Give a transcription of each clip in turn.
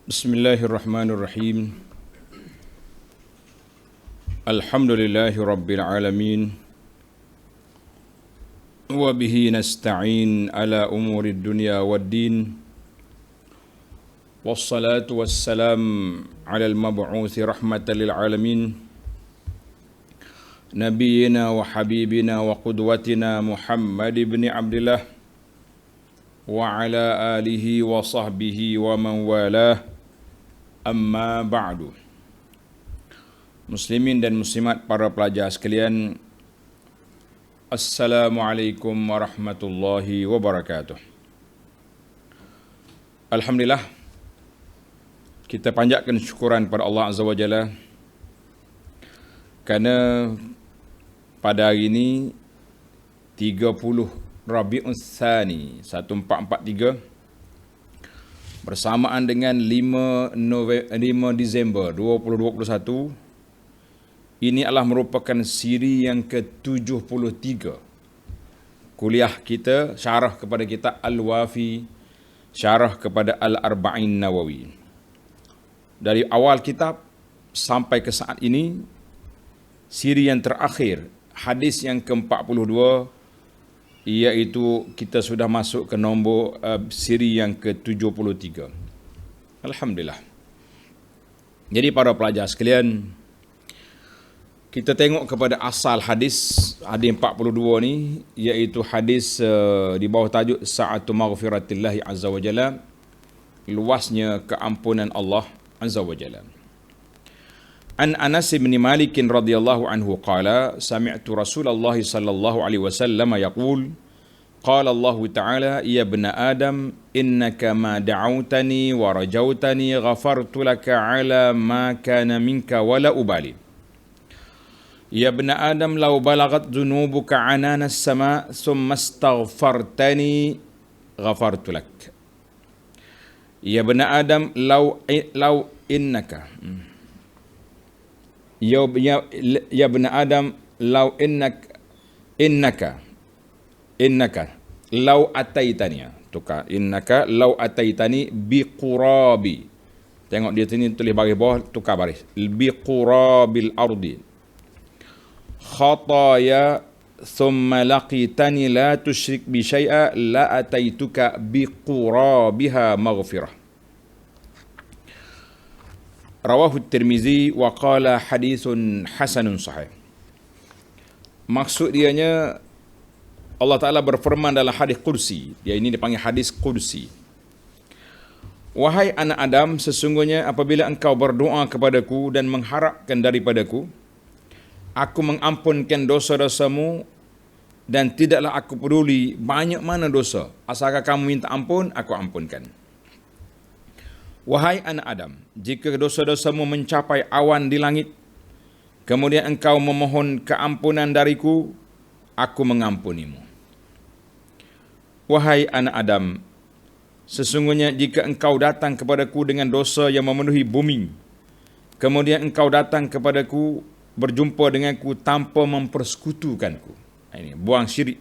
Bismillahirrahmanirrahim. Alhamdulillahi rabbil alamin. Wa bihi nasta'in ala umuri dunya waddin. Wassalatu wassalam ala al-mab'uthi rahmatan lil alamin. Nabiyyina wa habibina wa qudwatina Muhammad ibn Abdullah wa ala alihi wa sahbihi wa man walah. Amma ba'du. Muslimin dan muslimat, para pelajar sekalian, Assalamualaikum warahmatullahi wabarakatuh. Alhamdulillah, kita panjatkan syukuran kepada Allah Azza wa Jalla kerana pada hari ini 30 Rabiul Tsani 1443 bersamaan dengan 5 Disember 2021, ini adalah merupakan siri yang ke-73 kuliah kita, syarah kepada kitab Al-Wafi, syarah kepada Al-Arba'in Nawawi. Dari awal kitab sampai ke saat ini, siri yang terakhir, hadis yang ke-42, iaitu kita sudah masuk ke nombor siri yang ke-73. Alhamdulillah. Jadi para pelajar sekalian, kita tengok kepada asal hadis 42 ni, iaitu hadis di bawah tajuk Sa'atu Maghfiratillahi Azza wa Jalla, luasnya keampunan Allah Azza wa Jalla. An Anas bin Malik radhiyallahu anhu qala sami'tu Rasulullah sallallahu alaihi wasallam yaqul qala Allah ta'ala ya ibna Adam innaka ma da'awtani wa rajautani ghafartu laka ala ma kana minka wa la ubali ya ibna Adam law balagat dhunubuka anana as-sama thumma astaghfartani ghafartu lak ya ibna Adam law innaka Ya ibn Adam law innaka law ataitani, tukar innaka law ataitani biqurabi, tengok dia sini tulis baris bawah, tukar baris, biqurabil ardi khataya thumma laqitani la tusyrik bi syai'a la ataituka biqurabiha maghfirah. Rawahu Tirmizi wa qala hadithun hasanun sahih. Maksud dianya, Allah Ta'ala berfirman dalam hadis kursi, dia ini dipanggil hadis kursi. Wahai anak Adam, sesungguhnya apabila engkau berdoa kepadaku dan mengharapkan daripadaku, aku mengampunkan dosa-dosamu dan tidaklah aku peduli banyak mana dosa, asalkan kamu minta ampun, aku ampunkan. Wahai anak Adam, jika dosa-dosamu mencapai awan di langit, kemudian engkau memohon keampunan dariku, aku mengampunimu. Wahai anak Adam, sesungguhnya jika engkau datang kepadaku dengan dosa yang memenuhi bumi, kemudian engkau datang kepadaku berjumpa denganku tanpa mempersekutukanku, ini buang syirik,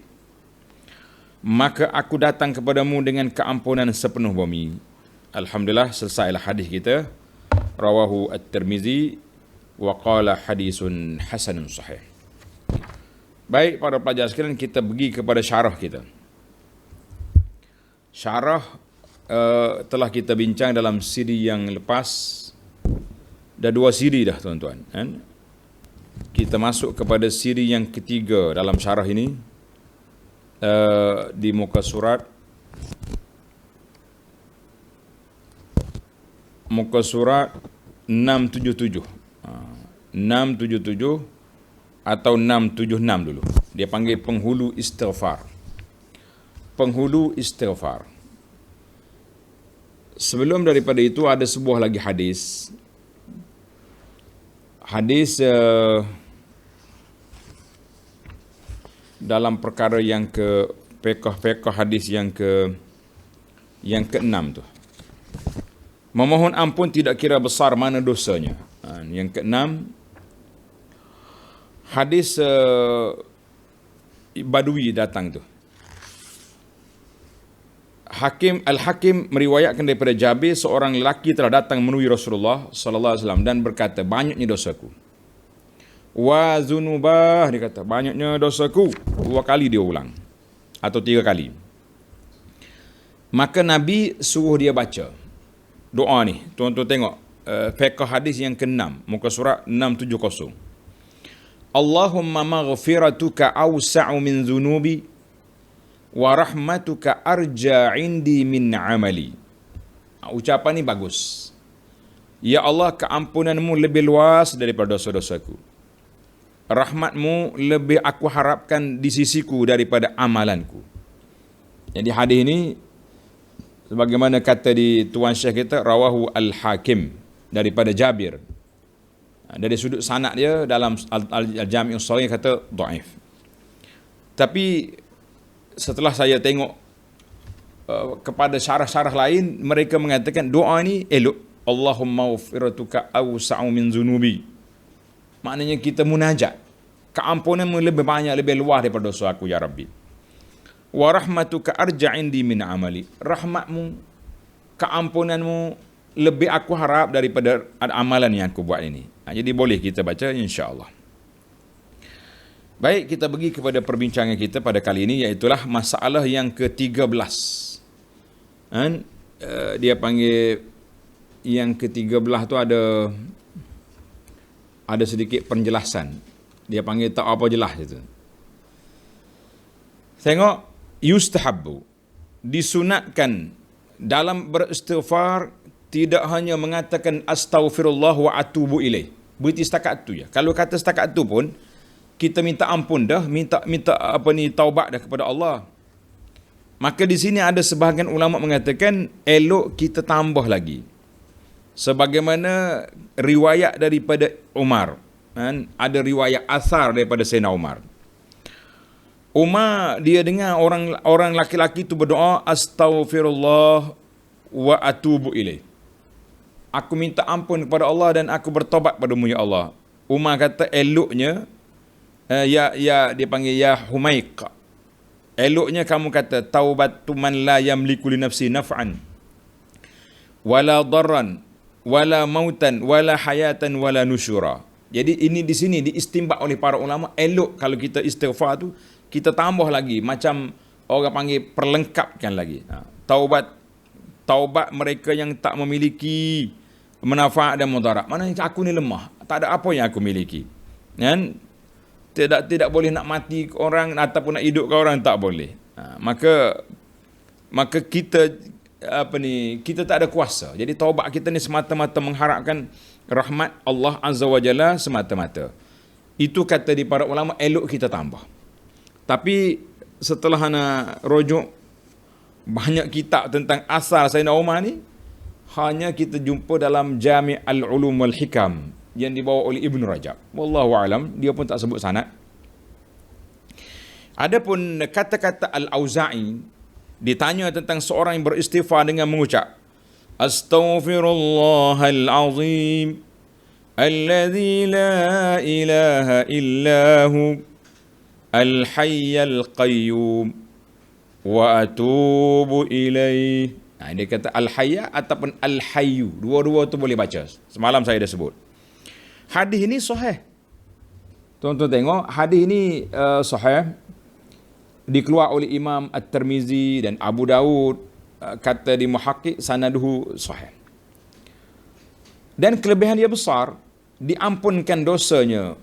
maka aku datang kepadamu dengan keampunan sepenuh bumi. Alhamdulillah, selesailah hadis kita. Rawahu At-Tirmizi wa qala hadisun hasanun sahih. Baik para pelajar sekalian, kita pergi kepada syarah kita. Syarah telah kita bincang dalam siri yang lepas. Dah 2 siri dah tuan-tuan, kan? Kita masuk kepada siri yang ketiga dalam syarah ini, di muka surat 677. 677 atau 676 dulu. Dia panggil penghulu istighfar. Penghulu istighfar. Sebelum daripada itu ada sebuah lagi hadis. Hadis dalam perkara yang ke fiqh hadis yang ke-6 tu. Memohon ampun tidak kira besar mana dosanya. Yang ke-6, hadis Badui datang tu. Al-Hakim meriwayatkan daripada Jabir, seorang lelaki telah datang menemui Rasulullah sallallahu alaihi wasallam dan berkata, banyaknya dosaku. Wa zunubah, dia kata, banyaknya dosaku. 2 kali dia ulang atau 3 kali. Maka Nabi suruh dia baca doa ni. Tuan-tuan tengok fiqh hadis yang ke-6, muka surat 670. Allahumma maghfiratuka awsa'u min zunubi wa rahmatuka arja indi min amali. Ucapan ni bagus. Ya Allah, keampunanmu lebih luas daripada dosa-dosaku. Rahmatmu lebih aku harapkan di sisiku daripada amalanku. Jadi hadis ini, sebagaimana kata di Tuan Syekh kita, rawahu Al-Hakim daripada Jabir. Dari sudut sanad dia dalam Al-Jami' As-Shaghir kata dhaif. Tapi setelah saya tengok kepada syarah-syarah lain, mereka mengatakan doa ni elok. Allahumma ghfiratuka awsa'u min zunubi. Maknanya kita munajat, keampunanmu lebih banyak, lebih luas daripada dosa aku ya Rabbi. Wa rahmatuka arja indi min amali. Rahmatmu, keampunanmu lebih aku harap daripada amalan yang aku buat ini. Jadi boleh kita baca insya-Allah. Baik, kita pergi kepada perbincangan kita pada kali ini, iaitulah masalah yang ke-13. Dia panggil yang ke-13 tu ada sedikit penjelasan. Dia panggil tak apa jelas itu. Tengok, yustahabbu, disunatkan dalam beristighfar tidak hanya mengatakan astaghfirullah wa atubu ilaih. Berhenti setakat tu ya. Kalau kata setakat tu pun kita minta ampun dah, minta taubat dah kepada Allah. Maka di sini ada sebahagian ulama mengatakan elok kita tambah lagi. Sebagaimana riwayat daripada Umar, ada riwayat asar daripada Sayyidina Umar. Umar dia dengar orang laki-laki tu berdoa astaghfirullah wa atubu ilaih. Aku minta ampun kepada Allah dan aku bertobat padamu ya Allah. Umar kata eloknya dia panggil ya Humayq. Eloknya kamu kata taubatu man la yamliku li nafsi naf'an wala darran wala mautan wala hayatan wala nusyura. Jadi ini di sini diistimbat oleh para ulama, elok kalau kita istighfar tu kita tambah lagi, macam orang panggil perlengkapkan lagi. Taubat mereka yang tak memiliki manfaat dan mudarat. Maknanya aku ni lemah, tak ada apa yang aku miliki. Kan? Tidak boleh nak mati ke orang ataupun nak hidup ke orang, tak boleh. Maka kita kita tak ada kuasa. Jadi taubat kita ni semata-mata mengharapkan rahmat Allah Azza wa Jalla semata-mata. Itu kata di para ulama, elok kita tambah. Tapi setelah nak rujuk banyak kitab tentang asal Sayyidina Umar ni, hanya kita jumpa dalam Jami' Al-Ulum Wal-Hikam yang dibawa oleh Ibn Rajab. Wallahu a'lam, dia pun tak sebut sanad. Adapun kata-kata Al-Auza'i, ditanya tentang seorang yang beristighfar dengan mengucap Astaghfirullahal azim alladzi la ilaha illahu al-hayyal qayyum wa atubu ilaih. Dia kata al-hayya ataupun al-hayyu. Dua-dua tu boleh baca. Semalam saya dah sebut. Hadis ini sahih. Tuan-tuan tengok, hadis ini sahih. Dikeluar oleh Imam At-Tirmizi dan Abu Daud. Kata di muhaqqiq sanaduhu sahih. Dan kelebihan dia besar, diampunkan dosanya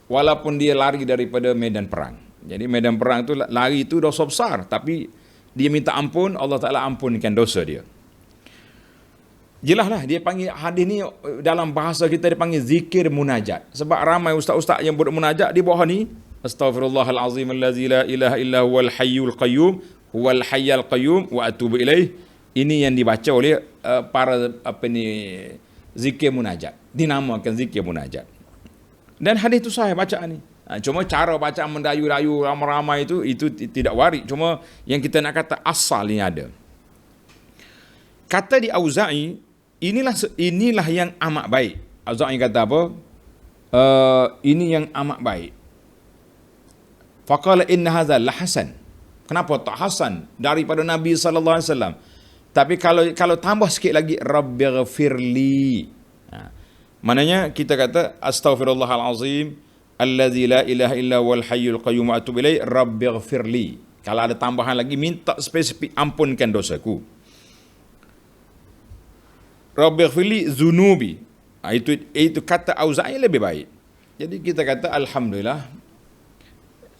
walaupun dia lari daripada medan perang. Jadi medan perang tu lari itu dosa besar, tapi dia minta ampun, Allah Ta'ala ampunkan dosa dia. Jelaslah dia panggil hadis ni dalam bahasa kita dia panggil zikir munajat. Sebab ramai ustaz-ustaz yang bermunajat di bawah ni astaghfirullahal azim allazi la ilaha illa huwal hayyul qayyum huwal hayyal qayyum wa atubu ilaih. Ini yang dibaca oleh para zikir munajat. Dinamakan zikir munajat. Dan hadis itu sahih bacaan ni. Cuma cara bacaan mendayu-dayu ramai-ramai itu tidak waris. Cuma yang kita nak kata asal ini ada. Kata di Auza'i, inilah yang amat baik. Auza'i kata apa? Ini yang amat baik. Faqala inna hadza la hasan. Kenapa tak hasan daripada Nabi sallallahu alaihi wasallam? Tapi kalau tambah sikit lagi, Rabbighfirli. Maknanya kita kata astaghfirullahal azim allazi la ilaha illa huwal hayyul qayyum wa atubu ilaih Rabbighfirli. Kalau ada tambahan lagi, minta spesifik, ampunkan dosaku. Rabbighfirli zunubi. Itu kata Auza'i lebih baik. Jadi kita kata alhamdulillah,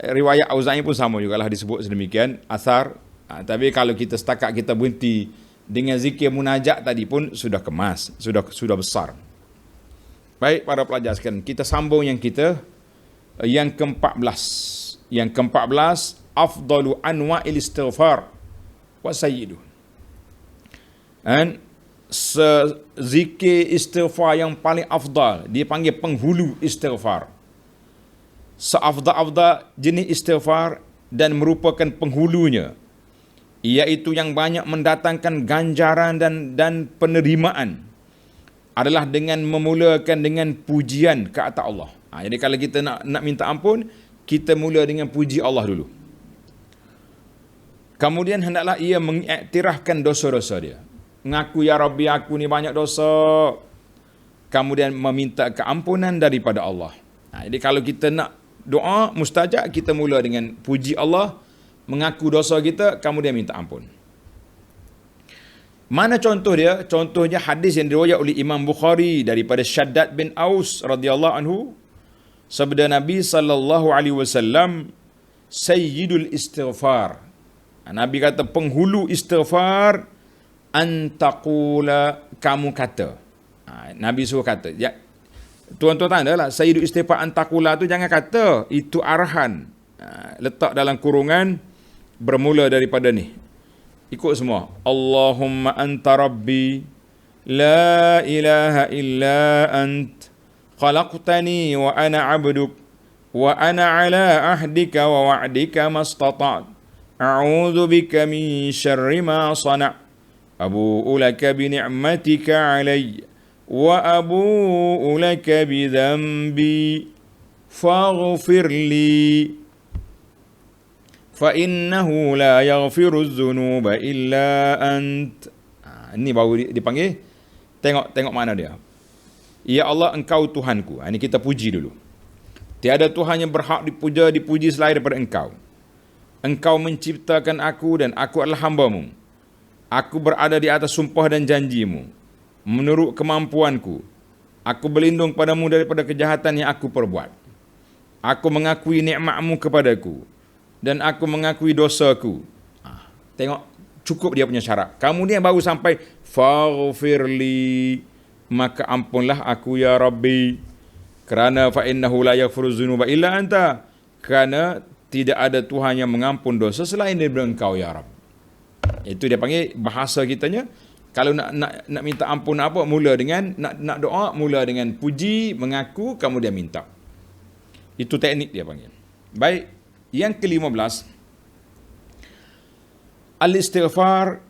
riwayat Auza'i pun sama jugalah disebut sedemikian, asar. Tapi kalau kita setakat kita berhenti dengan zikir munajat tadi pun sudah kemas, sudah besar. Baik para pelajar sekalian, kita sambung yang ke-14. Yang ke-14, afdalu anwa'il istighfar wa sayyidu. Dan zikir istighfar yang paling afdal dipanggil penghulu istighfar. Seafdal-afdal jenis istighfar dan merupakan penghulunya, iaitu yang banyak mendatangkan ganjaran dan penerimaan, adalah dengan memulakan dengan pujian ke atas Allah. Jadi kalau kita nak minta ampun, kita mula dengan puji Allah dulu. Kemudian hendaklah ia mengiktirafkan dosa-dosa dia. Mengaku, ya Rabbi, aku ni banyak dosa. Kemudian meminta keampunan daripada Allah. Jadi kalau kita nak doa mustajab, kita mula dengan puji Allah, mengaku dosa kita, kemudian minta ampun. Mana contoh dia? Contohnya hadis yang diriwayat oleh Imam Bukhari daripada Shaddad bin Aus radhiyallahu anhu, sabda Nabi sallallahu alaihi wasallam, sayyidul istighfar. Nabi kata penghulu istighfar, antaqula, kamu kata. Nabi suruh kata. Ya, tuan-tuan tandalah, sayyidul istighfar antaqula tu jangan kata, itu arahan. Letak dalam kurungan, bermula daripada ni. Ikut semua. Allahumma anta rabbi, la ilaha illa ant, khalaqtani wa ana abduk, wa ana ala ahdika wa wa'dika mastata'at, a'udhu bika min syarri ma sana', abu'u laka bi ni'matika alayya, wa abu'u laka bi dhanbi, faghfir li, فَإِنَّهُ لَا يَغْفِرُ الذُّنُوبَ إِلَّا أَنْتَ. Ini baru dipanggil. Tengok mana dia. Ya Allah, engkau Tuhanku. Ini kita puji dulu. Tiada Tuhan yang berhak dipuji selain daripada engkau. Engkau menciptakan aku dan aku adalah hamba-Mu. Aku berada di atas sumpah dan janji-Mu. Menurut kemampuanku, aku berlindung padamu daripada kejahatan yang aku perbuat. Aku mengakui nikmat-Mu kepadaku. Dan aku mengakui dosaku. Tengok, cukup dia punya syarat. Kemudian baru sampai faghfirli, maka ampunlah aku ya Rabbi. Kerana fa innahu la yaghfiru dzunuba illa anta. Kerana tidak ada Tuhan yang mengampun dosa selain daripada engkau ya Rabb. Itu dia panggil bahasa kitanya. Kalau nak minta ampun apa, mula dengan nak doa, mula dengan puji, mengaku, kemudian minta. Itu teknik dia panggil. Baik. Yang ke-15, al-istighfar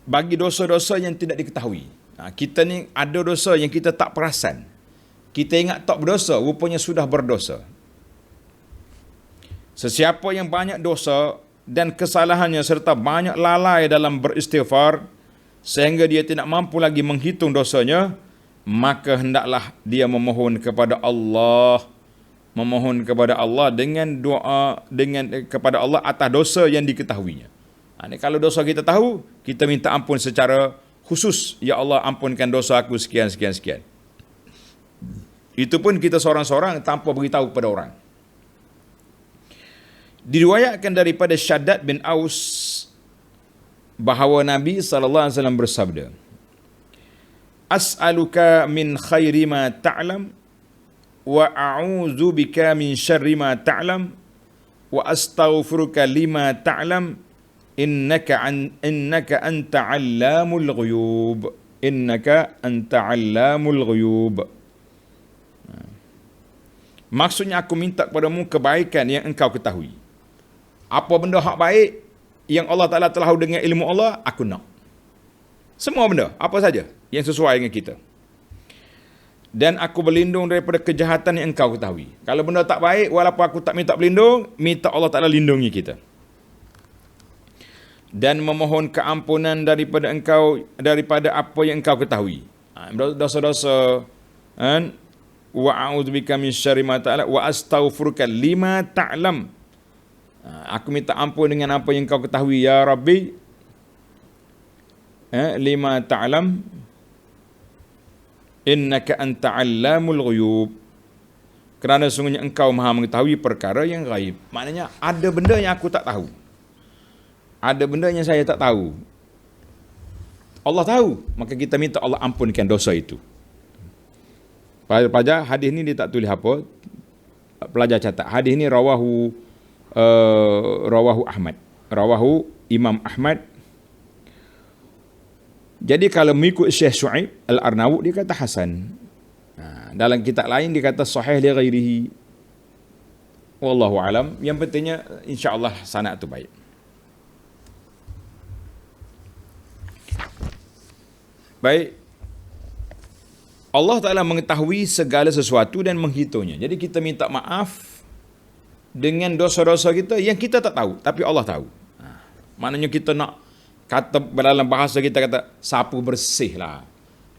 bagi dosa-dosa yang tidak diketahui. Kita ni ada dosa yang kita tak perasan. Kita ingat tak berdosa, rupanya sudah berdosa. Sesiapa yang banyak dosa dan kesalahannya serta banyak lalai dalam beristighfar, sehingga dia tidak mampu lagi menghitung dosanya, maka hendaklah dia memohon kepada Allah dengan doa kepada Allah atas dosa yang diketahuinya. Kalau dosa kita tahu, kita minta ampun secara khusus. Ya Allah, ampunkan dosa aku sekian. Itu pun kita seorang-seorang tanpa beritahu kepada orang. Diriwayatkan daripada Shaddad bin Aus bahawa Nabi SAW bersabda, as'aluka min khairi ma ta'lam, wa a'udzu bika min syarri ma ta'lam, wa astaghfiruka lima ta'lam, innaka anta 'allamul ghuyub. Innaka anta 'allamul ghuyub. Maksudnya aku minta kepadamu kebaikan yang engkau ketahui. Apa benda hak baik yang Allah Ta'ala telah dengan ilmu Allah, aku nak. Semua benda, apa saja yang sesuai dengan kita. Dan aku berlindung daripada kejahatan yang engkau ketahui. Kalau benda tak baik, walaupun aku tak minta berlindung, minta Allah Ta'ala lindungi kita. Dan memohon keampunan daripada engkau, daripada apa yang engkau ketahui. Dosa-dosa. Wa a'udzubika min syarri ma ta'lam wa astaghfiruka lima ta'lam. Aku minta ampun dengan apa yang kau ketahui ya Rabbi. Lima ta'lam innaka anta 'allamul ghuyub. Kerana sungguhnya engkau maha mengetahui perkara yang gaib. Maknanya ada benda yang aku tak tahu. Ada benda yang saya tak tahu. Allah tahu, maka kita minta Allah ampunkan dosa itu. Pelajar hadis ni dia tak tulis apa. Pelajar catat. Hadis ni rawahu Ahmad. Rawahu Imam Ahmad. Jadi kalau mengikut Syekh Syuaib Al-Arnaud dia kata hasan. Dalam kitab lain dia kata sahih li ghairihi. Wallahu alam. Yang pentingnya insya-Allah sanad tu baik. Baik. Allah Ta'ala mengetahui segala sesuatu dan menghitungnya. Jadi kita minta maaf dengan dosa-dosa kita yang kita tak tahu, tapi Allah tahu. Maknanya kita nak kata dalam bahasa kita kata sapu bersih lah.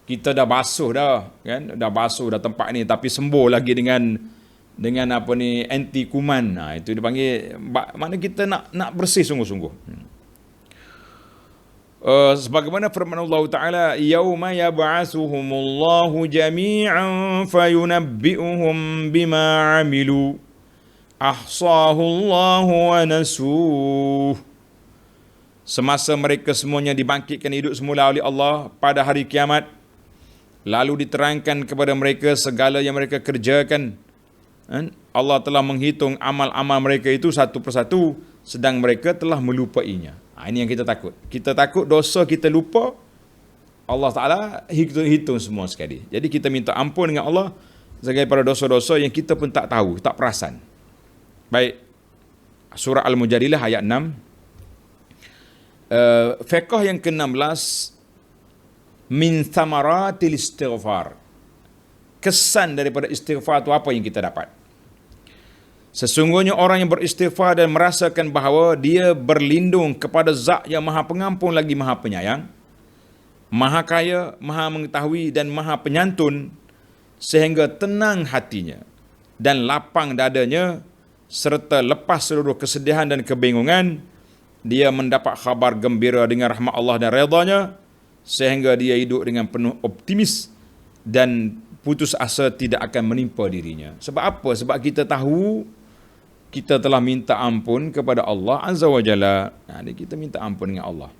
Kita dah basuh dah, kan? Dah basuh dah tempat ni, tapi sembuh lagi dengan apa ni anti kuman. Itu dipanggil. Maknanya kita nak bersih sungguh-sungguh. Sebagaimana firman Allah Ta'ala, yauma yab'atsuhumullahu jami'an fayunabbi'uhum bima 'amilu ahsahu Allahu wa nasuh. Semasa mereka semuanya dibangkitkan hidup semula oleh Allah pada hari kiamat, lalu diterangkan kepada mereka segala yang mereka kerjakan. Allah telah menghitung amal-amal mereka itu satu persatu, sedang mereka telah melupainya. Ini yang kita takut. Kita takut dosa kita lupa, Allah Ta'ala hitung semua sekali. Jadi kita minta ampun dengan Allah daripada dosa-dosa yang kita pun tak tahu, tak perasan. Baik. Surah Al-Mujadilah ayat 6. Fiqh yang ke-16, min thamaratil istighfar. Kesan daripada istighfar itu apa yang kita dapat? Sesungguhnya orang yang beristighfar dan merasakan bahawa dia berlindung kepada Zat yang Maha Pengampun lagi Maha Penyayang, Maha Kaya, Maha Mengetahui dan Maha Penyantun, sehingga tenang hatinya dan lapang dadanya, serta lepas seluruh kesedihan dan kebingungan, dia mendapat khabar gembira dengan rahmat Allah dan redanya, sehingga dia hidup dengan penuh optimis dan putus asa tidak akan menimpa dirinya. Sebab apa? Sebab kita tahu kita telah minta ampun kepada Allah Azza wa Jalla. Kita minta ampun dengan Allah.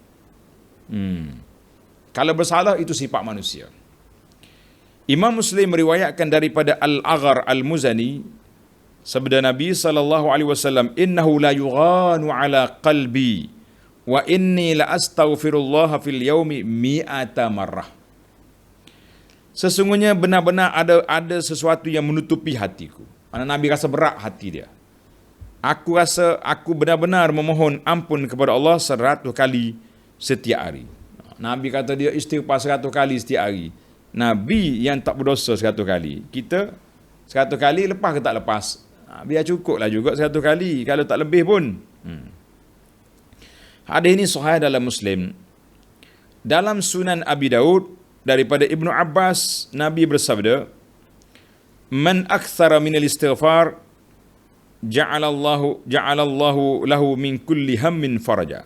Kalau bersalah itu sifat manusia. Imam Muslim meriwayatkan daripada Al-Aghar Al-Muzani, sabda Nabi SAW, innahu la yughanu ala qalbi wa inni la astaghfirullah fil yaumi mi'ata marrah. Sesungguhnya benar-benar ada sesuatu yang menutupi hatiku. Nabi rasa berat hati dia. Aku rasa aku benar-benar memohon ampun kepada Allah 100 kali setiap hari. Nabi kata dia istighfar 100 kali setiap hari. Nabi yang tak berdosa 100 kali. Kita 100 kali lepas ke tak lepas? Biar cukup lah juga 100 kali. Kalau tak lebih pun. Hadis ini sahih dalam Muslim. Dalam Sunan Abi Daud, daripada Ibnu Abbas, Nabi bersabda, man akthara minal istighfar ja'alallahu lahu min kulli hammin faraja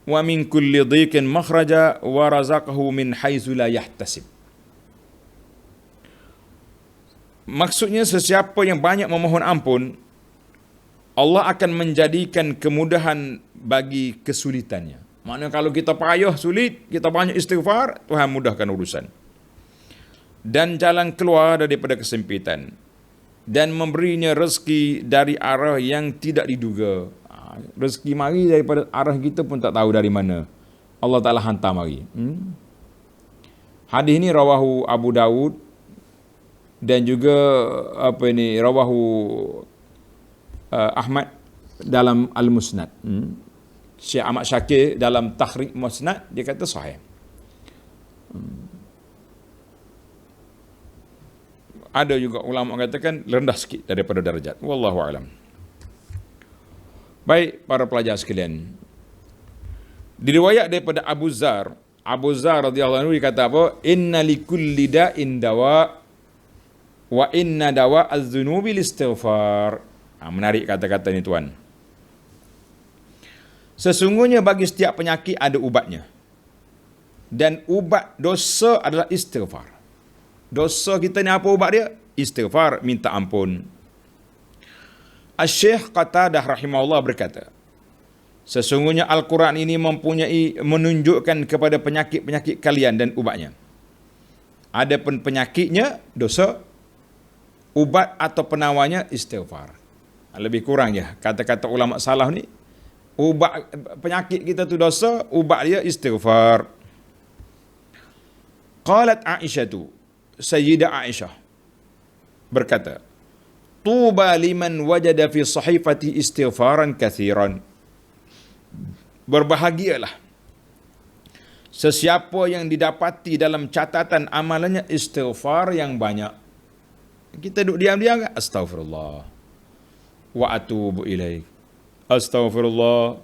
wa min kulli dhiqin makhraja wa razaqahu min haitsu la yahtasib. Maksudnya sesiapa yang banyak memohon ampun, Allah akan menjadikan kemudahan bagi kesulitannya. Maknanya kalau kita payah sulit, kita banyak istighfar, Tuhan mudahkan urusan. Dan jalan keluar daripada kesempitan. Dan memberinya rezeki dari arah yang tidak diduga. Rezeki mari daripada arah kita pun tak tahu dari mana. Allah Ta'ala hantar mari. Hadis ini rawahu Abu Daud dan juga rawahu Ahmad dalam Al-Musnad. Syekh Ahmad Syakir dalam Tahrik Musnad dia kata sahih. ada juga ulama mengatakan rendah sikit daripada darajat. Wallahu alam. Baik para pelajar sekalian. Diriwayat daripada Abu Zar radhiyallahu anhu kata apa? Inna likulli da'in dawa wa inna dawa az-dzunubi istighfar. Menarik kata-kata ni tuan. Sesungguhnya bagi setiap penyakit ada ubatnya. Dan ubat dosa adalah istighfar. Dosa kita ni apa ubat dia? Istighfar, minta ampun. Asy-Syaikh Qatadah rahimahullah berkata, sesungguhnya Al-Quran ini menunjukkan kepada penyakit-penyakit kalian dan ubatnya. Adapun penyakitnya, dosa, ubat atau penawarnya istighfar. Lebih kurang je kata-kata ulama salaf ni, ubat penyakit kita tu dosa, ubat dia istighfar. Qalat Aisyah tu, Sayyidah Aisyah berkata, Tuba liman wajada fi sahifati istighfaran kathiran. Berbahagialah sesiapa yang didapati dalam catatan amalannya istighfar yang banyak. Kita duduk diam-diam kan? Astaghfirullah wa atubu ilaik. Astaghfirullah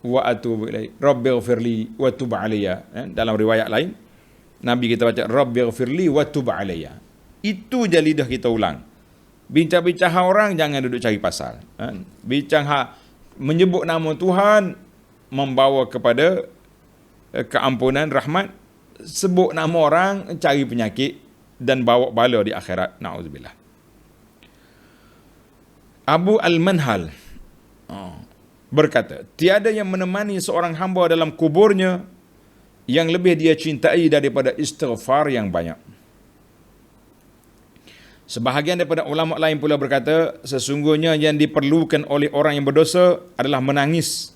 wa atubu ilaik. Rabbighfirli wa tub alayya. Dalam riwayat lain Nabi kita baca Rabbighfirli wa tub alayya. Itu je lidah kita ulang. Bincang-bincang orang jangan duduk cari pasal. Bincang menyebut nama Tuhan membawa kepada keampunan, rahmat. Sebut nama orang cari penyakit dan bawa bala di akhirat. Na'udzubillah. Abu Al-Manhal berkata, tiada yang menemani seorang hamba dalam kuburnya yang lebih dia cintai daripada istighfar yang banyak. Sebahagian daripada ulama lain pula berkata, sesungguhnya yang diperlukan oleh orang yang berdosa adalah menangis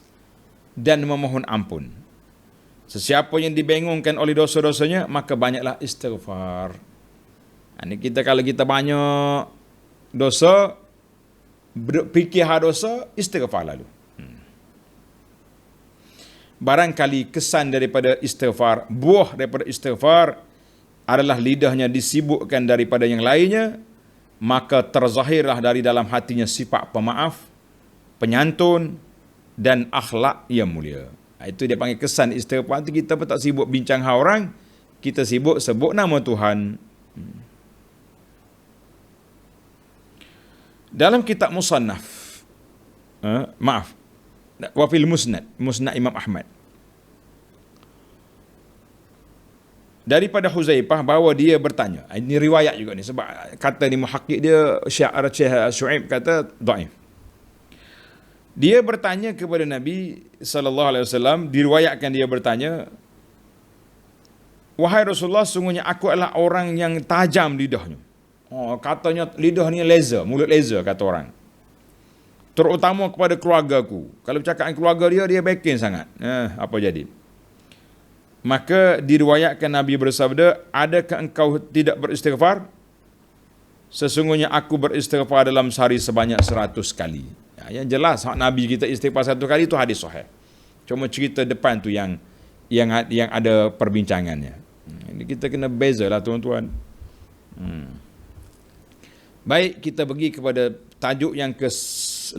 dan memohon ampun. Sesiapa yang dibengongkan oleh dosa-dosanya, maka banyaklah istighfar. Ini kita kalau kita banyak dosa, fikir dosa, istighfar lalu. Barangkali kesan daripada istighfar, buah daripada istighfar adalah lidahnya disibukkan daripada yang lainnya, maka terzahirlah dari dalam hatinya sifat pemaaf, penyantun dan akhlak yang mulia. Itu dia panggil kesan istighfar. Kita pun tak sibuk bincang orang, kita sibuk sebut nama Tuhan. Dalam kitab Musannaf, Wafil Musnad Imam Ahmad, daripada Huzaifah bahawa dia bertanya, ini riwayat juga ni, sebab kata ni muhakkik dia Syekh Syuaib kata dhaif. Dia bertanya kepada Nabi sallallahu alaihi wasallam, diriwayatkan dia bertanya, wahai Rasulullah, sungguhnya aku adalah orang yang tajam lidahnya. Katanya lidah ni laser, mulut laser kata orang. Terutama kepada keluargaku. Kalau bercakap dengan keluarga dia backing sangat. Apa jadi? Maka diriwayatkan Nabi bersabda, adakah engkau tidak beristighfar? Sesungguhnya aku beristighfar dalam sehari sebanyak 100 kali. Yang jelas Nabi kita istighfar 1 kali itu hadis sahih. Cuma cerita depan tu yang ada perbincangannya. Ini kita kena bezalah tuan-tuan. Baik, kita pergi kepada tajuk yang ke-18,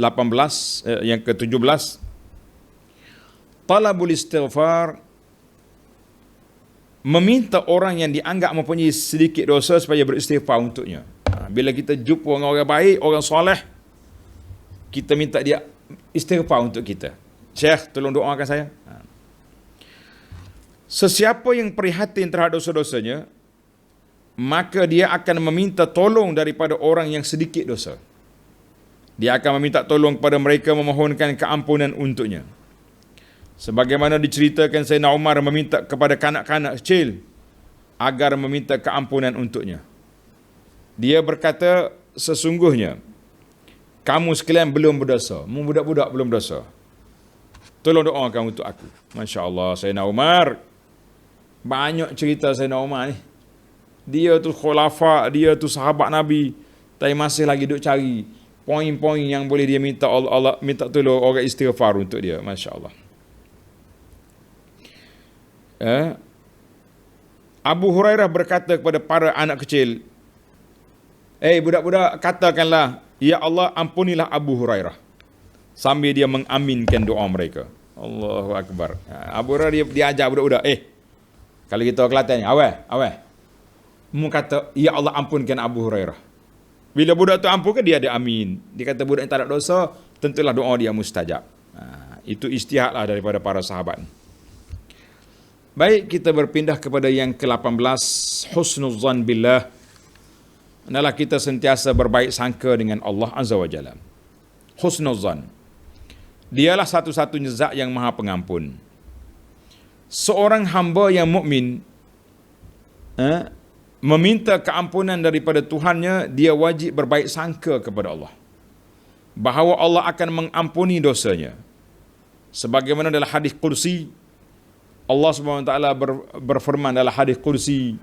yang ke-17. Talabul istighfar, meminta orang yang dianggap mempunyai sedikit dosa supaya beristighfar untuknya. Bila kita jumpa orang baik, orang soleh, kita minta dia istighfar untuk kita. Syekh, tolong doakan saya. Sesiapa yang prihatin terhadap dosa-dosanya, maka dia akan meminta tolong daripada orang yang sedikit dosa. Dia akan meminta tolong kepada mereka, memohonkan keampunan untuknya. Sebagaimana diceritakan Sayyidina Umar meminta kepada kanak-kanak kecil agar meminta keampunan untuknya. Dia berkata, sesungguhnya kamu sekalian belum berdosa. Budak-budak belum berdosa. Tolong doakan untuk aku. Masya Allah, Sayyidina Umar. Banyak cerita Sayyidina Umar ni. Dia tu khulafa, dia tu sahabat Nabi, tapi masih lagi duk cari poin-poin yang boleh dia minta Allah minta tolong orang istighfar untuk dia. Masya Allah. Abu Hurairah berkata kepada para anak kecil, Budak-budak, katakanlah, ya Allah ampunilah Abu Hurairah. Sambil dia mengaminkan doa mereka. Allahu Akbar. Abu Hurairah dia ajar budak-budak, kalau kita Kelantan, awal. Mu kata, ya Allah ampunkan Abu Hurairah. Bila budak tu ampunkan, dia ada amin. Dia kata budak yang tak ada dosa, tentulah doa dia mustajab. Itu ijtihadlah daripada para sahabat. Baik, kita berpindah kepada yang ke-18, husnuzan billah. Adalah kita sentiasa berbaik sangka dengan Allah Azza wa Jalla. Husnuzan. Dialah satu-satunya zat yang maha pengampun. Seorang hamba yang mukmin meminta keampunan daripada Tuhannya, dia wajib berbaik sangka kepada Allah, bahawa Allah akan mengampuni dosanya. Sebagaimana dalam hadis kursi, Allah SWT berfirman dalam hadis kursi,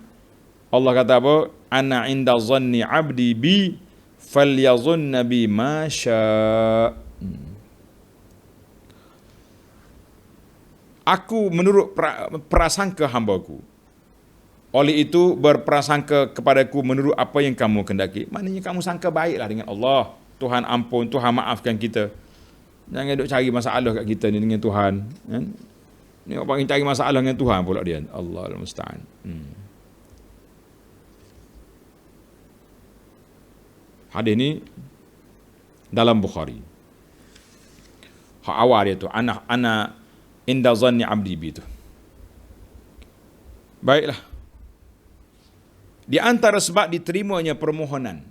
Allah kata apa? Ana inda zanni abdi bi falyazunna bi ma syaa. Aku menurut prasangka hambaku. Oleh itu berprasangka kepadaku menurut apa yang kamu kendaki. Maknanya kamu sangka baiklah dengan Allah. Tuhan ampun, Tuhan maafkan kita. Jangan duk cari masalah kat kita ni dengan Tuhan. Ni orang yang cari masalah dengan Tuhan pula dia. Allahul musta'an. Hadis ni dalam Bukhari. Hak awal dia tu, ana inda zanni abdi bi tu. Baiklah. Di antara sebab diterimanya permohonan,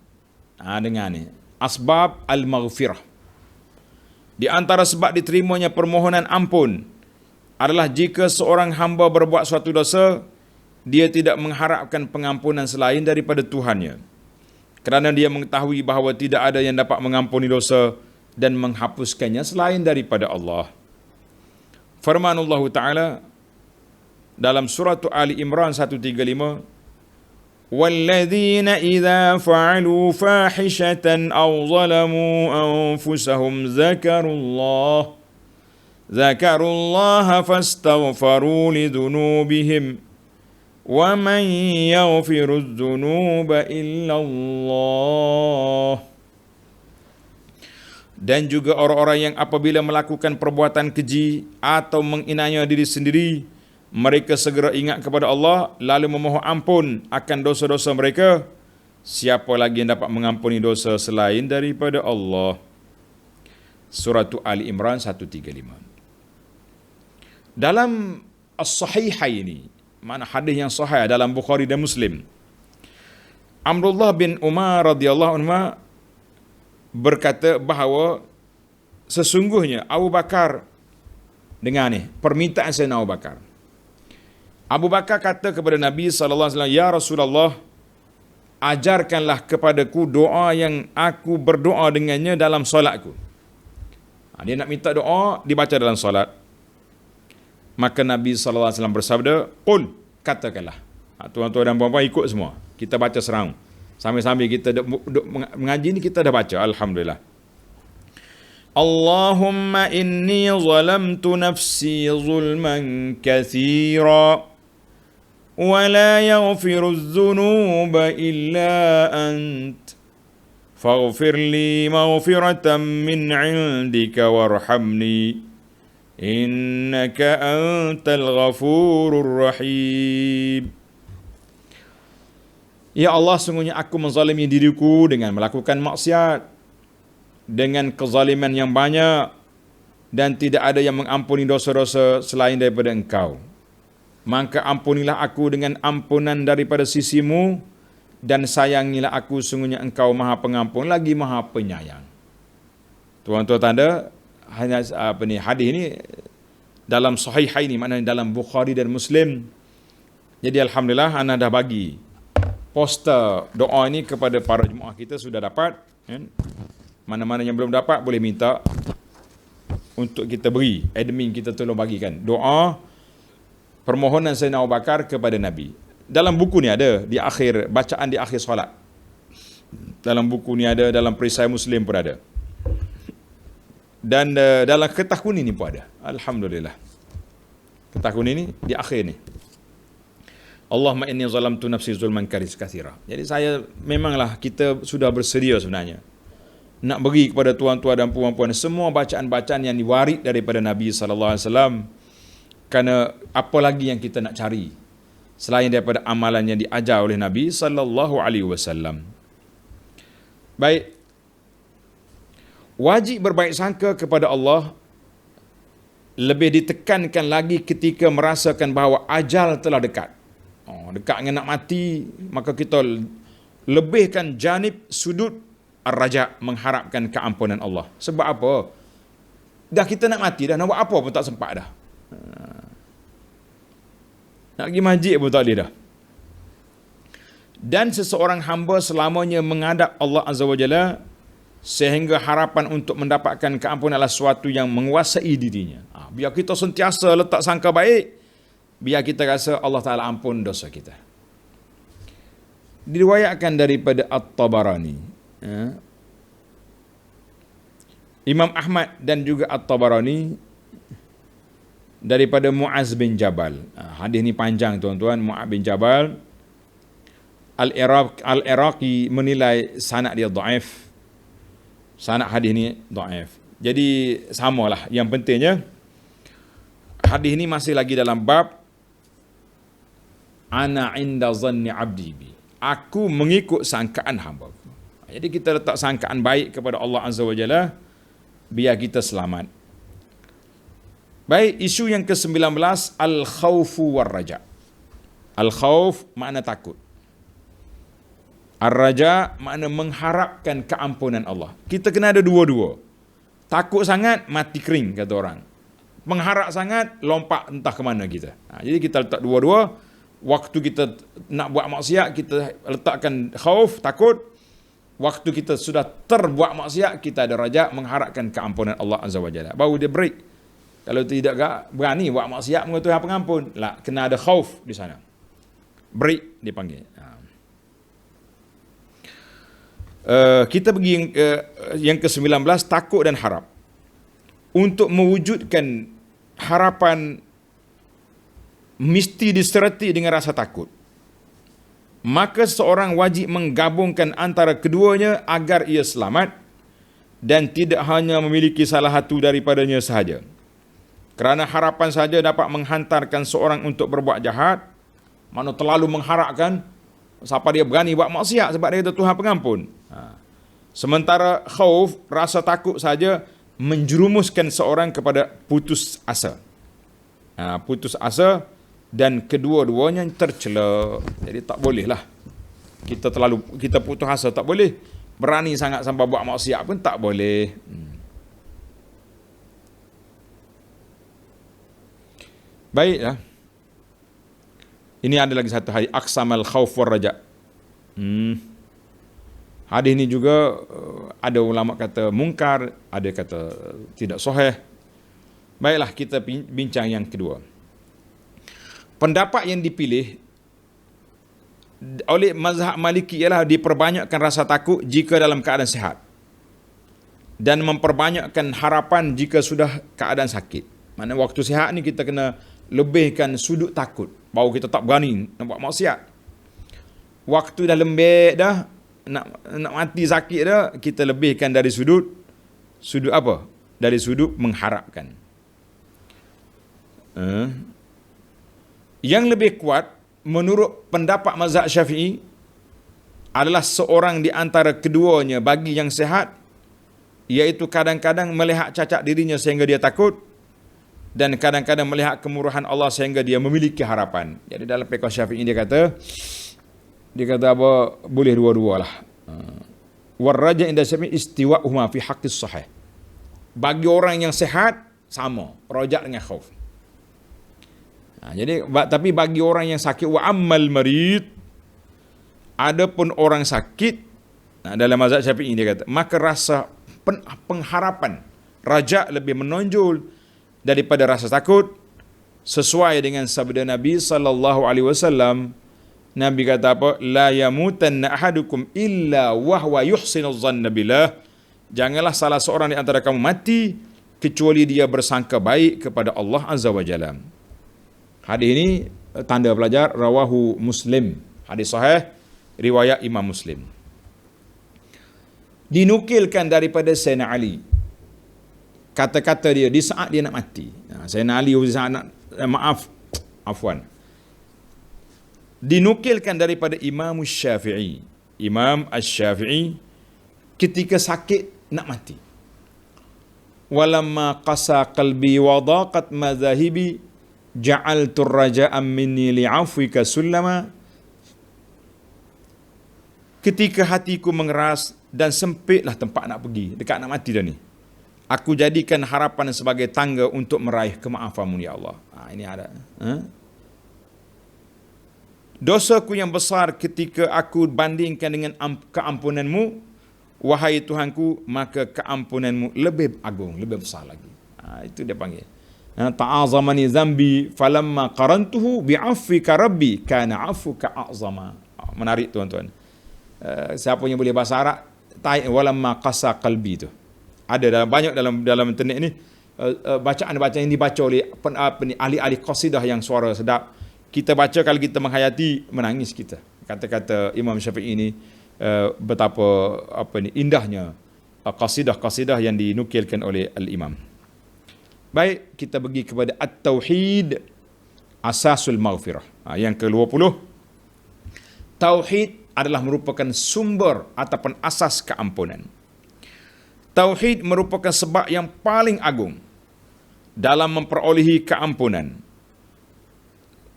dengan ni, asbab al-maghfirah. Di antara sebab diterimanya permohonan ampun adalah jika seorang hamba berbuat suatu dosa, dia tidak mengharapkan pengampunan selain daripada Tuhannya. Kerana dia mengetahui bahawa tidak ada yang dapat mengampuni dosa dan menghapuskannya selain daripada Allah. Firman Allah Ta'ala dalam surah Ali Imran 135, وَالَّذِينَ إِذَا فَعَلُوا فَاحِشَةً أَوْ ظَلَمُوا أَنفُسَهُمْ ذَكَرُوا اللَّهَ فَاسْتَغْفَرُوا لِذُنُوبِهِمْ وَمَنْ يَغْفِرُ الذُّنُوبَ إِلَّا اللَّهُ. Dan juga orang-orang yang apabila melakukan perbuatan keji atau menghina diri sendiri, mereka segera ingat kepada Allah lalu memohon ampun akan dosa-dosa mereka. Siapa lagi yang dapat mengampuni dosa selain daripada Allah? Surah Ali Imran 135. Dalam As-Sahihaini, mana hadis yang sahih dalam Bukhari dan Muslim, Amrullah bin Umar radhiyallahu anhu berkata bahawa sesungguhnya Abu Bakar, dengar ni permintaan Sayyidina Abu Bakar. Abu Bakar kata kepada Nabi SAW, ya Rasulullah, ajarkanlah kepadaku doa yang aku berdoa dengannya dalam solatku. Dia nak minta doa dibaca dalam solat. Maka Nabi SAW bersabda, qul, katakanlah. Tuan-tuan dan puan-puan ikut semua. Kita baca serang. Sambil-sambil kita mengaji ni kita dah baca. Alhamdulillah. Allahumma inni zalamtu nafsi zulman kathira wa la yaghfiru adh-dhunuba illa ant faghfir li maghfiratan min 'indika warhamni innaka antal ghafurur rahim. Ya Allah, sungguhnya aku menzalimi diriku dengan melakukan maksiat, dengan kezaliman yang banyak, dan tidak ada yang mengampuni dosa-dosa selain daripada Engkau. Maka ampunilah aku dengan ampunan daripada sisimu, dan sayangilah aku, sungguhnya Engkau maha pengampun lagi maha penyayang. Tuan-tuan tanda, hadis ini dalam Sahihaini, maknanya dalam Bukhari dan Muslim. Jadi alhamdulillah, ana dah bagi poster doa ini kepada para jemaah kita, sudah dapat. Mana-mana yang belum dapat boleh minta untuk kita beri, admin kita tolong bagikan doa permohonan Sayyidina Abu Bakar kepada Nabi. Dalam buku ni ada di akhir, bacaan di akhir solat. Dalam buku ni ada, dalam perisai Muslim pun ada. Dan dalam kertas kuning ni pun ada. Alhamdulillah. Kertas kuning ni di akhir ni. Allahumma inni zalamtu nafsi zulman katsira. Jadi saya memanglah kita sudah bersedia sebenarnya nak bagi kepada tuan-tuan dan puan-puan semua bacaan-bacaan yang diwaris daripada Nabi sallallahu alaihi wasallam, kerana apa lagi yang kita nak cari selain daripada amalan yang diajar oleh Nabi sallallahu alaihi wasallam. Baik, wajib berbaik sangka kepada Allah lebih ditekankan lagi ketika merasakan bahawa ajal telah dekat. Dekat dengan nak mati, maka kita lebihkan janib sudut ar-raja, mengharapkan keampunan Allah. Sebab apa? Dah kita nak mati dah, nak buat apa pun tak sempat dah. Nak pergi masjid pun tak boleh dah. Dan seseorang hamba selamanya menghadap Allah Azza wa Jalla, sehingga harapan untuk mendapatkan keampunan adalah sesuatu yang menguasai dirinya. Biar kita sentiasa letak sangka baik, biar kita rasa Allah Ta'ala ampun dosa kita. Diriwayatkan daripada At-Tabarani, Imam Ahmad dan juga At-Tabarani daripada Muaz bin Jabal. Hadis ni panjang tuan-tuan. Muaz bin Jabal, Al-Iraqi menilai sanad dia dhaif. Sanad hadis ni dhaif. Jadi samalah. Yang pentingnya hadis ni masih lagi dalam bab ana inda zanni abdi bi. Aku mengikut sangkaan hamba. Jadi kita letak sangkaan baik kepada Allah Azza wa Jalla biar kita selamat. Baik, isu yang ke-19, al-khawfu war-raja. Al-khawf makna takut. Ar-raja makna mengharapkan keampunan Allah. Kita kena ada dua-dua. Takut sangat, mati kering, kata orang. Mengharap sangat, lompat entah ke mana kita. Jadi kita letak dua-dua. Waktu kita nak buat maksiat, kita letakkan khauf, takut. Waktu kita sudah terbuat maksiat, kita ada raja, mengharapkan keampunan Allah Azza wa Jalla. Baru dia break. Kalau tidak berani buat maksiat, mengutuhkan pengampun. Lah, kena ada khauf di sana. Break dipanggil. Kita pergi yang ke-19, takut dan harap. Untuk mewujudkan harapan mesti disertai dengan rasa takut. Maka seorang wajib menggabungkan antara keduanya agar ia selamat dan tidak hanya memiliki salah satu daripadanya sahaja. Kerana harapan saja dapat menghantarkan seorang untuk berbuat jahat, mana terlalu mengharapkan, siapa dia berani buat maksiat sebab dia kata Tuhan pengampun. Sementara khauf, rasa takut saja menjerumuskan seorang kepada putus asa. Putus asa dan kedua-duanya tercela. Jadi tak boleh lah. Kita putus asa tak boleh. Berani sangat sampai buat maksiat pun tak boleh. Baiklah. Ini ada lagi satu hadis, aqsamal khauf war raja. Hadis ini juga ada ulama kata mungkar, ada kata tidak sahih. Baiklah, kita bincang yang kedua. Pendapat yang dipilih oleh mazhab Maliki ialah diperbanyakkan rasa takut jika dalam keadaan sihat dan memperbanyakkan harapan jika sudah keadaan sakit. Maksudnya waktu sihat ni kita kena lebihkan sudut takut, baru kita tak berani nak buat maksiat. Waktu dah lembek dah, nak mati sakit dah, kita lebihkan dari sudut apa? Dari sudut mengharapkan. Yang lebih kuat menurut pendapat mazhab Syafi'i adalah seorang di antara keduanya bagi yang sihat, iaitu kadang-kadang melihat cacat dirinya sehingga dia takut, dan kadang-kadang melihat kemurahan Allah sehingga dia memiliki harapan. Jadi dalam fiqh Syafi'i dia kata apa, boleh dua-dua lah. War-raja inda Syafi'i istiwa'uhuma fi haqqis sahih. Bagi orang yang sihat sama, raja dengan khauf. Jadi tapi bagi orang yang sakit, wa ammal marid, adapun orang sakit, dalam mazhab Syafi'i dia kata, maka rasa pengharapan raja lebih menonjol daripada rasa takut, sesuai dengan sabda Nabi sallallahu alaihi wasallam. Nabi kata apa? La yamutanna ahadukum illa wa huwa yuhsinuz zanna billah. Janganlah salah seorang di antara kamu mati kecuali dia bersangka baik kepada Allah Azza wa Jalla. Hadis ini tanda pelajar, rawahu Muslim. Hadis sahih riwayat Imam Muslim. Dinukilkan daripada Sayyidina Ali, kata-kata dia di saat dia nak mati. Sayyidina Ali di saat nak, afwan. Dinukilkan daripada Imam Syafi'i. Imam Asy-Syafi'i ketika sakit nak mati. Walamma qasa qalbi wa daqat madhahibi ja'altu raja'an minni li'afwika sullama. Ketika hatiku mengeras dan sempitlah tempat nak pergi, dekat nak mati dah ni, aku jadikan harapan sebagai tangga untuk meraih kemaafanmu ya Allah. Ini ada. Dosaku yang besar ketika aku bandingkan dengan keampunanmu, wahai Tuhanku, maka keampunanmu lebih agung, lebih besar lagi. Itu dia panggil. Ta'azamani zambi falamma qarantuhu bi'afwika rabbi kana 'afwuka a'zama. Menarik tuan-tuan. Siapa yang boleh bahasa Arab, walamma qasa qalbi tu. Ada banyak dalam internet ni bacaan-bacaan yang dibaca oleh ahli-ahli qasidah yang suara sedap. Kita baca, kalau kita menghayati, menangis kita. Kata-kata Imam Syafi'i ini betapa indahnya qasidah-qasidah yang dinukilkan oleh al-Imam. Baik, kita pergi kepada at-tauhid asasul maghfirah. Yang ke-20, tauhid adalah merupakan sumber ataupun asas keampunan. Tauhid merupakan sebab yang paling agung dalam memperolehi keampunan.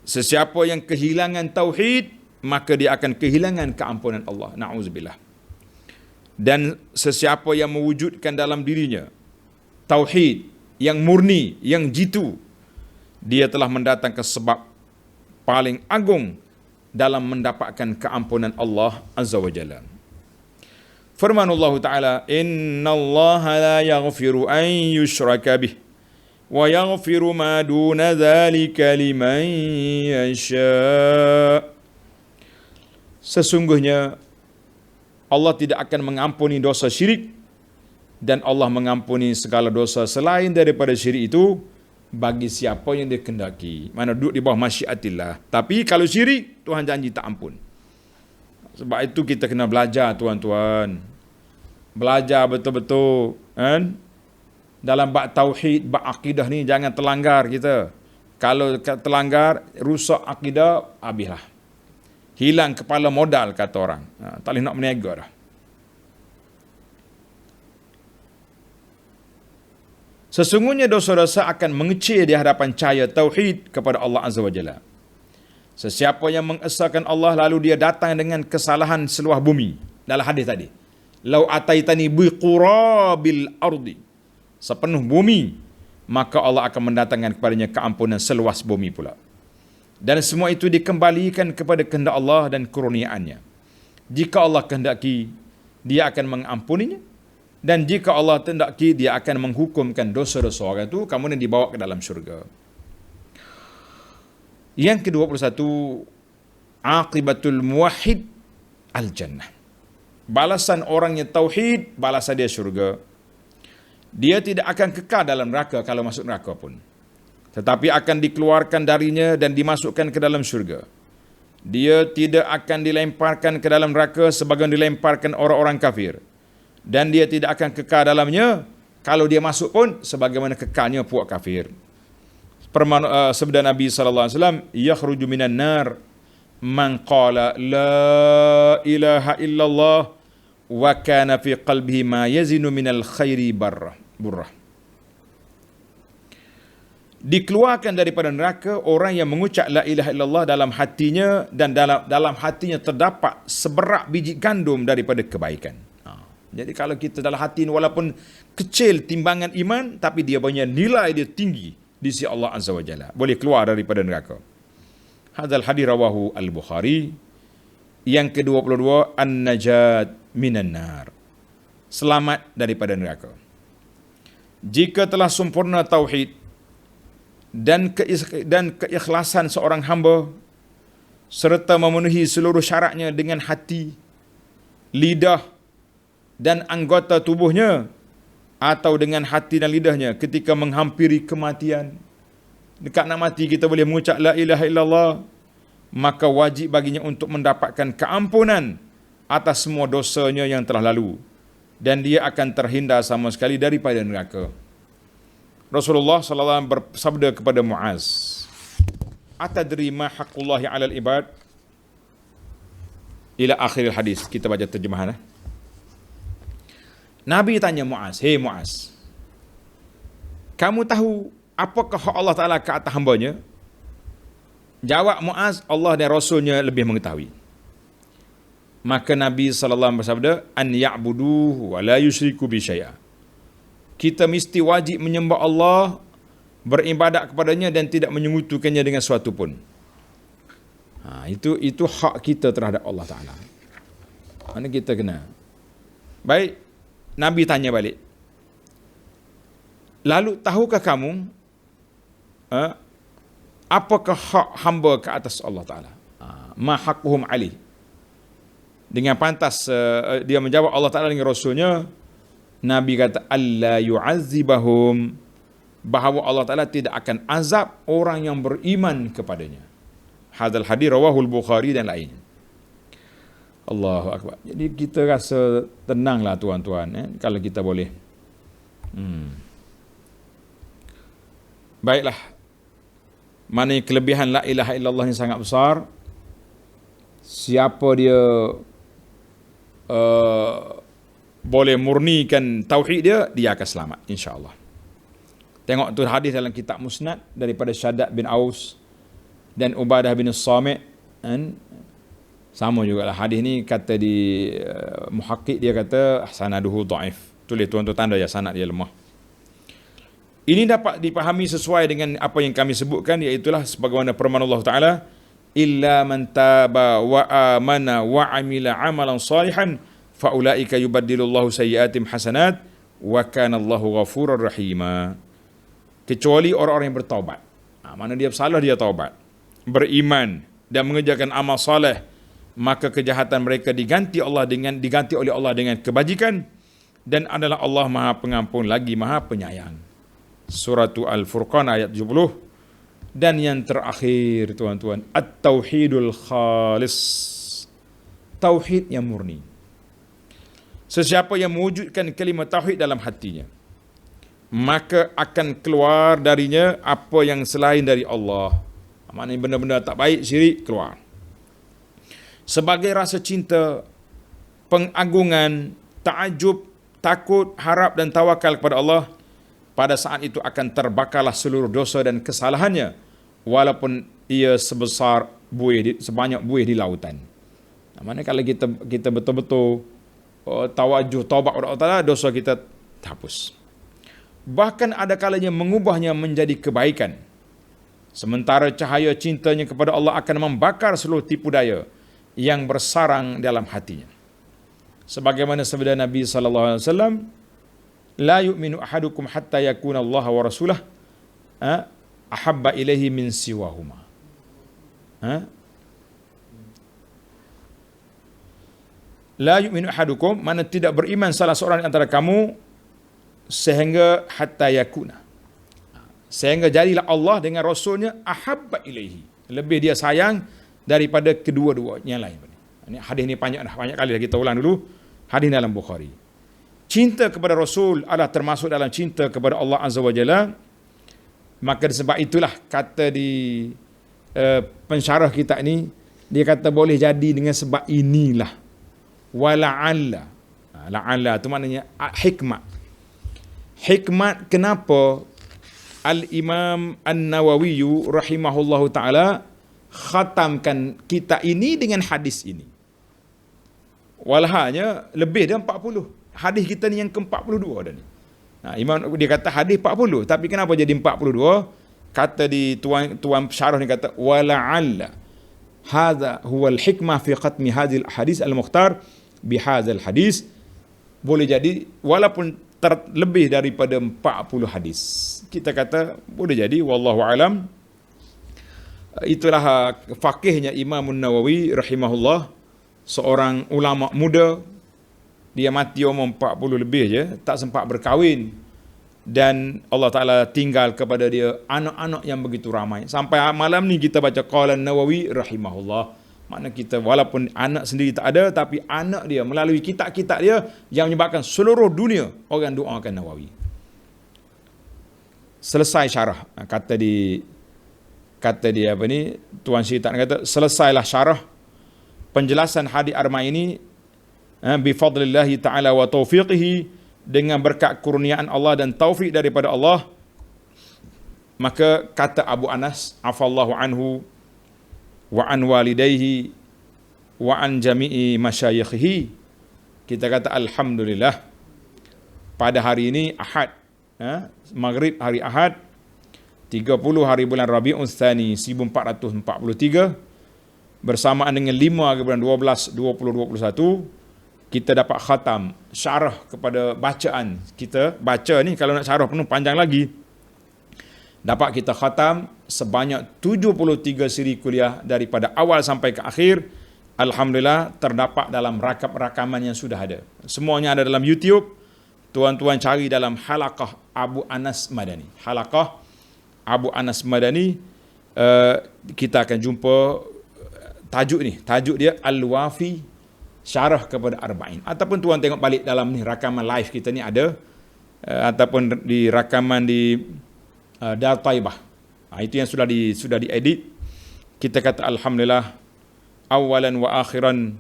Sesiapa yang kehilangan tauhid, maka dia akan kehilangan keampunan Allah. Na'udzubillah. Dan sesiapa yang mewujudkan dalam dirinya tauhid yang murni, yang jitu, dia telah mendatangkan sebab paling agung dalam mendapatkan keampunan Allah Azza wa Jalla. Firman Allah Ta'ala, Inna Allah la yaghfiru an yushraka bih wa yaghfiru ma duna dhalika liman yasha. Sesungguhnya Allah tidak akan mengampuni dosa syirik, dan Allah mengampuni segala dosa selain daripada syirik itu bagi siapa yang dia kendaki. Mana duduk di bawah masyiatillah. Tapi kalau syirik, Tuhan janji tak ampun. Sebab itu kita kena belajar tuan-tuan. Belajar betul-betul kan? Dalam bab tauhid, bab akidah ni jangan terlanggar kita. Kalau terlanggar, rusak akidah, habislah. Hilang kepala modal, kata orang. Tak boleh nak berniaga dah. Sesungguhnya dosa-dosa akan mengecil di hadapan cahaya tauhid kepada Allah Azza wa Jalla. Sesiapa yang mengesahkan Allah lalu dia datang dengan kesalahan seluah bumi. Dalam hadis tadi, lau ataitani biqurabil ardi, sepenuh bumi, maka Allah akan mendatangkan kepadanya keampunan seluas bumi pula. Dan semua itu dikembalikan kepada kehendak Allah dan kurniaannya. Jika Allah kehendaki, dia akan mengampuninya. Dan jika Allah kehendaki, dia akan menghukumkan dosa-dosa orang itu, kemudian dibawa ke dalam syurga. Yang ke-21, aqibatul muwahhid al-jannah. Balasan orang yang tauhid, balasan dia syurga. Dia tidak akan kekal dalam neraka kalau masuk neraka pun, tetapi akan dikeluarkan darinya dan dimasukkan ke dalam syurga. Dia tidak akan dilemparkan ke dalam neraka sebagaimana dilemparkan orang-orang kafir. Dan dia tidak akan kekal dalamnya, kalau dia masuk pun sebagaimana kekalnya puak kafir. Sabda Nabi SAW, yakhruju minan nar man qala la ilaha illallah wa kana fi qalbihi ma yazinu minal khairi burrah. Dikeluarkan daripada neraka orang yang mengucap la ilaha illallah dalam hatinya, dan dalam hatinya terdapat seberak biji gandum daripada kebaikan. Jadi kalau kita dalam hati walaupun kecil timbangan iman, tapi dia punya nilai dia tinggi di sisi Allah Azza wa Jalla, boleh keluar daripada neraka. Hadzal hadis rawahu al-Bukhari. Yang ke-22, an-najat minan nar, selamat daripada neraka. Jika telah sempurna tauhid dan keikhlasan seorang hamba, serta memenuhi seluruh syaratnya dengan hati, lidah dan anggota tubuhnya, atau dengan hati dan lidahnya ketika menghampiri kematian, dekat nak mati kita boleh mengucap la ilaha illallah, maka wajib baginya untuk mendapatkan keampunan atas semua dosanya yang telah lalu, dan dia akan terhindar sama sekali daripada neraka. Rasulullah sallallahu alaihi wasallam bersabda kepada Muaz, "Atadri ma haqqullahi 'alal ibad?" Ila akhir hadis. Kita baca terjemahan. Nabi tanya Muaz, "Hei Muaz, kamu tahu apakah hak Allah Ta'ala ke atas hambanya?" Jawab Muaz, "Allah dan Rasulnya lebih mengetahui." Maka Nabi SAW bersabda, "An ya'buduhu wa la yusyriku bi syai'a." Kita mesti wajib menyembah Allah, beribadat kepadanya dan tidak menyekutukannya dengan sesuatu pun. Itu hak kita terhadap Allah Ta'ala. Mana kita kena. Baik, Nabi tanya balik, "Lalu tahukah kamu apakah hak hamba ke atas Allah Ta'ala? Ma haqquhum alih." Dengan pantas dia menjawab Allah Ta'ala dengan Rasulnya. Nabi kata, "Alla yu'azzibahum," bahawa Allah Ta'ala tidak akan azab orang yang beriman kepadanya. Hadzal hadis rawahul Bukhari dan lain. Allahu Akbar. Jadi kita rasa tenanglah tuan-tuan, kalau kita boleh. Baiklah. Mana kelebihan la ilaha illallah yang sangat besar. Siapa dia boleh murnikan tauhid dia akan selamat insya-Allah. Tengok tu hadis dalam kitab Musnad daripada Syaddad bin Aus dan Ubadah bin Samit, sama jugalah hadis ni kata di muhakkik dia kata sanaduhu dhaif. Tulis tuan-tuan tanda ya sanad dia lemah. Ini dapat dipahami sesuai dengan apa yang kami sebutkan, iaitu sebagaimana firman Allah Taala, "Illa man taba wa amana wa amila amalan salihan faulaika yubaddilullahu sayyi'atihim hasanat wa kana Allahu ghafurur rahima." Kecuali orang-orang yang bertaubat. Mana dia bersalah dia taubat, beriman dan mengerjakan amal soleh, maka kejahatan mereka diganti oleh Allah dengan kebajikan, dan adalah Allah Maha Pengampun lagi Maha Penyayang. Surah Al-Furqan ayat 70. Dan yang terakhir tuan-tuan, at-tauhidul khalis, tauhid yang murni. Sesiapa yang mewujudkan kalimah tauhid dalam hatinya, maka akan keluar darinya apa yang selain dari Allah. Maknanya benda-benda tak baik, syirik, keluar. Sebagai rasa cinta, pengagungan, ta'ajub, takut, harap dan tawakal kepada Allah, pada saat itu akan terbakarlah seluruh dosa dan kesalahannya, walaupun ia sebesar sebanyak buih di lautan. Maknanya kalau kita betul-betul tawajuh, taubat kepada Allah Ta'ala, dosa kita terhapus. Bahkan ada kalanya mengubahnya menjadi kebaikan. Sementara cahaya cintanya kepada Allah akan membakar seluruh tipu daya yang bersarang dalam hatinya. Sebagaimana sabda Nabi sallallahu alaihi wasallam, "La yu'minu ahadukum hatta yakuna Allah wa rasulah ahabba ilaihi min siwahuma." La yu'minu ahadukum, mana tidak beriman salah seorang antara kamu sehingga hatta yakuna, sehingga jadilah Allah dengan Rasulnya ahabba ilaihi, lebih dia sayang daripada kedua-duanya lain. Ini hadis ni banyak kali dah kita ulang dulu. Hadis dalam Bukhari. Cinta kepada Rasul adalah termasuk dalam cinta kepada Allah Azza wa Jalla. Maka sebab itulah kata di pensyarah kita ni, dia kata boleh jadi dengan sebab inilah. Wala'alla. La'alla tu maknanya hikmah. Hikmat kenapa Al-Imam An-Nawawi rahimahullahu ta'ala khatamkan kita ini dengan hadis ini. Walhanya lebih dari 40. Hadis kita ni yang ke-42 dah ni. Imam dia kata hadis 40, tapi kenapa jadi 42? Kata di tuan syarah ni kata wala'alla hadza huwa al-hikmah fi khatmi hadhil hadis al-mukhtar bi hadzal hadis. Boleh jadi walaupun terlebih daripada 40 hadis. Kita kata boleh jadi, wallahu alam. Itulah faqihnya Imam Nawawi rahimahullah, seorang ulama muda. Dia mati umur 40 lebih je, tak sempat berkahwin. dan Allah Ta'ala tinggal kepada dia anak-anak yang begitu ramai. Sampai malam ni kita baca qala Nawawi rahimahullah. Makna kita walaupun anak sendiri tak ada, tapi anak dia melalui kitab-kitab dia yang menyebabkan seluruh dunia orang doakan Nawawi. Selesai syarah. Kata di apa ni, Tuan Syekh tak kata, selesailah syarah penjelasan hadis Arbain ini bi fadlillahi ta'ala wa taufiqihi, dengan berkat kurniaan Allah dan taufik daripada Allah. Maka kata Abu Anas, afallahu anhu wa an walidayhi wa an jami'i masyayikhihi, kita kata alhamdulillah, pada hari ini Ahad, Maghrib hari Ahad 30 hari bulan Rabiul Tsani 1443, bersamaan dengan 5 hari bulan 12 2021, kita dapat khatam syarah kepada bacaan kita. Baca ni kalau nak syarah penuh panjang lagi, dapat kita khatam sebanyak 73 siri kuliah daripada awal sampai ke akhir. Alhamdulillah, terdapat dalam rakaman yang sudah ada. Semuanya ada dalam YouTube. Tuan-tuan cari dalam Halaqah Abu Anas Madani. Halaqah Abu Anas Madani, kita akan jumpa tajuk ni. Tajuk dia Al-Wafi, syarah kepada Arba'in. Ataupun tuan tengok balik dalam ni rakaman live kita ni ada, ataupun di rakaman di Dar Taibah. Itu yang sudah diedit. Kita kata alhamdulillah, awalan wa akhiran,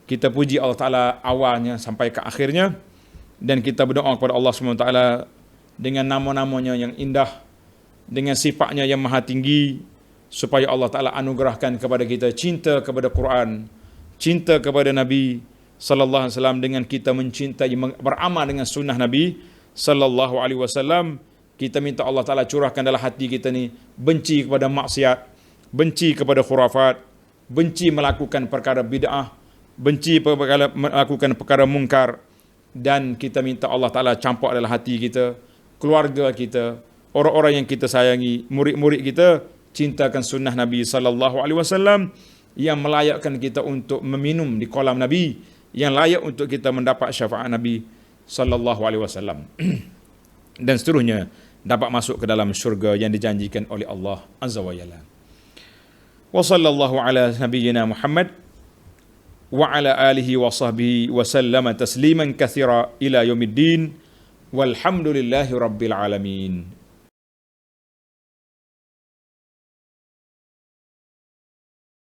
kita puji Allah Ta'ala awalnya sampai ke akhirnya, dan kita berdoa kepada Allah SWT dengan nama-namanya yang indah, dengan sifatnya yang maha tinggi, supaya Allah Ta'ala anugerahkan kepada kita cinta kepada Quran, cinta kepada Nabi sallallahu alaihi wasallam, dengan kita mencintai, beramal dengan sunnah Nabi sallallahu alaihi wasallam. Kita minta Allah Ta'ala curahkan dalam hati kita ni benci kepada maksiat, benci kepada khurafat, benci melakukan perkara bid'ah, benci melakukan perkara mungkar, dan kita minta Allah Ta'ala campak dalam hati kita, keluarga kita, orang-orang yang kita sayangi, murid-murid kita, cintakan sunnah Nabi sallallahu alaihi wasallam, yang melayakkan kita untuk meminum di kolam Nabi, yang layak untuk kita mendapat syafaat Nabi sallallahu alaihi wasallam, dan seterusnya dapat masuk ke dalam syurga yang dijanjikan oleh Allah azza wa jalla. Wa sallallahu ala nabiyyina Muhammad wa ala alihi wa sahbihi wa sallama tasliman katsira ila yaumiddin, walhamdulillahi rabbil alamin.